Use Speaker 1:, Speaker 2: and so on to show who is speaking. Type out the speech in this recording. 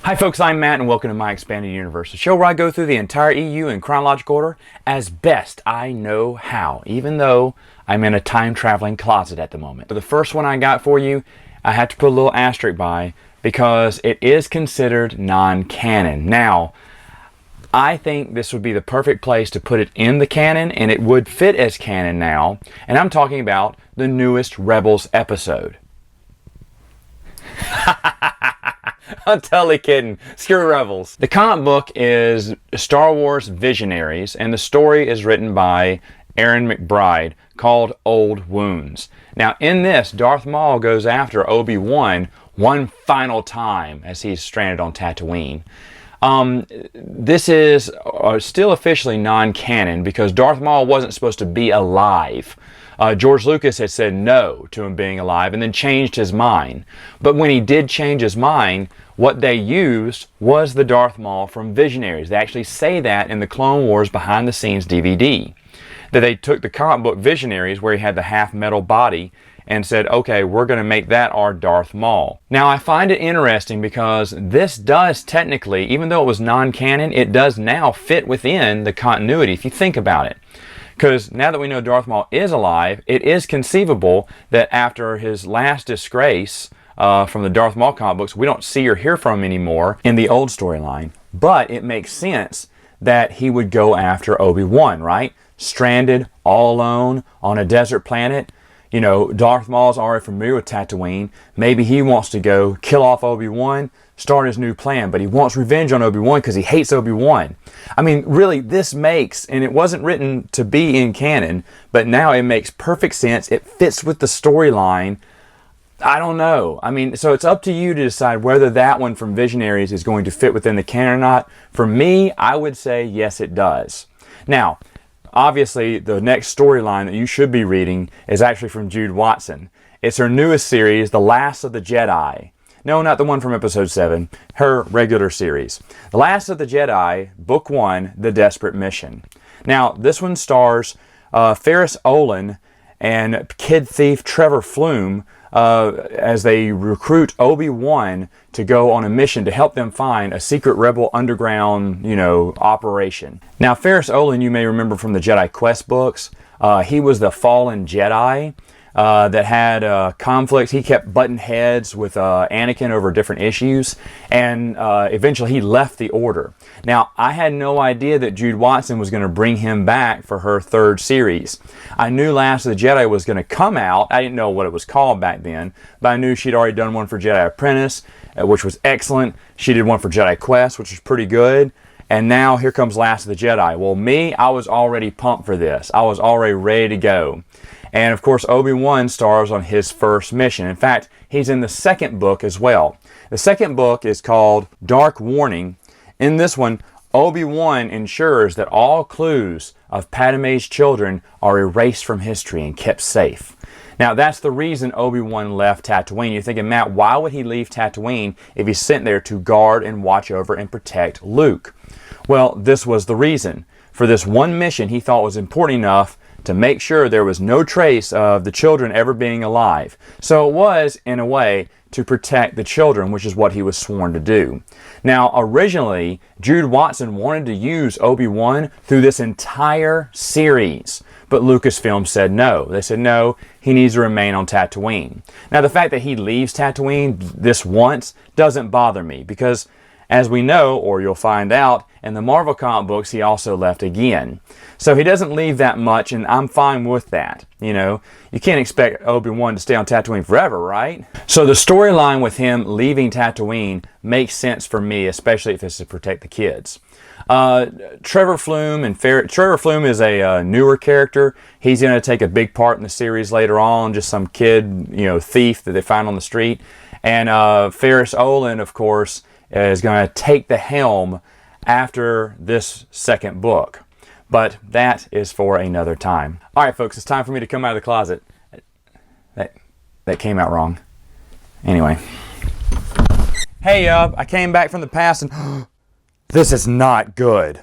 Speaker 1: Hi folks, I'm Matt and welcome to My Expanded Universe, a show where I go through the entire EU in chronological order as best I know how, even though I'm in a time-traveling closet at the moment. So the first one I got for you, I had to put a little asterisk by because it is considered non-canon. Now, I think this would be the perfect place to put it in the canon, and it would fit as canon now, and I'm talking about the newest Rebels episode. I'm totally kidding. Screw Rebels. The comic book is Star Wars Visionaries, and the story is written by Aaron McBride, called Old Wounds. Now, in this, Darth Maul goes after Obi-Wan one final time as he's stranded on Tatooine. This is still officially non-canon because Darth Maul wasn't supposed to be alive. George Lucas had said no to him being alive and then changed his mind. But when he did change his mind, what they used was the Darth Maul from Visionaries. They actually say that in the Clone Wars behind the scenes DVD. That they took the comic book Visionaries where he had the half metal body and said, okay, we're going to make that our Darth Maul. Now, I find it interesting because this does technically, even though it was non-canon, it does now fit within the continuity if you think about it. Because now that we know Darth Maul is alive, it is conceivable that after his last disgrace from the Darth Maul comic books, we don't see or hear from him anymore in the old storyline. But it makes sense that he would go after Obi-Wan, right? Stranded, all alone, on a desert planet. You know, Darth Maul's already familiar with Tatooine. Maybe he wants to go kill off Obi-Wan, start his new plan, but he wants revenge on Obi-Wan because he hates Obi-Wan. I mean, really, this makes, and it wasn't written to be in canon, but now it makes perfect sense. It fits with the storyline. I don't know. I mean, so it's up to you to decide whether that one from Visionaries is going to fit within the canon or not. For me, I would say yes, it does. Now, obviously, the next storyline that you should be reading is actually from Jude Watson. It's her newest series, The Last of the Jedi. No, not the one from episode 7, her regular series. The Last of the Jedi, Book 1, The Desperate Mission. Now, this one stars Ferris Olin and kid thief Trevor Flume as they recruit Obi-Wan to go on a mission to help them find a secret rebel underground, operation. Now, Ferris Olin, you may remember from the Jedi Quest books. He was the fallen Jedi that had conflicts. He kept butting heads with Anakin over different issues, and eventually he left the Order. Now, I had no idea that Jude Watson was going to bring him back for her third series. I knew Last of the Jedi was going to come out. I didn't know what it was called back then, but I knew she'd already done one for Jedi Apprentice, which was excellent. She did one for Jedi Quest, which was pretty good. And now here comes Last of the Jedi. Well, me, I was already pumped for this. I was already ready to go. And of course, Obi-Wan stars on his first mission. In fact, he's in the second book as well. The second book is called Dark Warning. In this one, Obi-Wan ensures that all clues of Padme's children are erased from history and kept safe. Now, that's the reason Obi-Wan left Tatooine. You're thinking, Matt, why would he leave Tatooine if he's sent there to guard and watch over and protect Luke? Well, this was the reason. For this one mission he thought was important enough to make sure there was no trace of the children ever being alive. So it was, in a way, to protect the children, which is what he was sworn to do. Now, originally, Jude Watson wanted to use Obi-Wan through this entire series, but Lucasfilm said no. They said no, he needs to remain on Tatooine. Now, the fact that he leaves Tatooine this once doesn't bother me because, as we know, or you'll find out, in the Marvel comic books, he also left again. So he doesn't leave that much, and I'm fine with that. You can't expect Obi-Wan to stay on Tatooine forever, right? So the storyline with him leaving Tatooine makes sense for me, especially if it's to protect the kids. Trevor Flume is a newer character. He's going to take a big part in the series later on, just some kid, thief that they find on the street. And Ferris Olin, of course, is going to take the helm after this second book. But that is for another time. All right, folks, it's time for me to come out of the closet. That came out wrong. Anyway. Hey, I came back from the past and this is not good.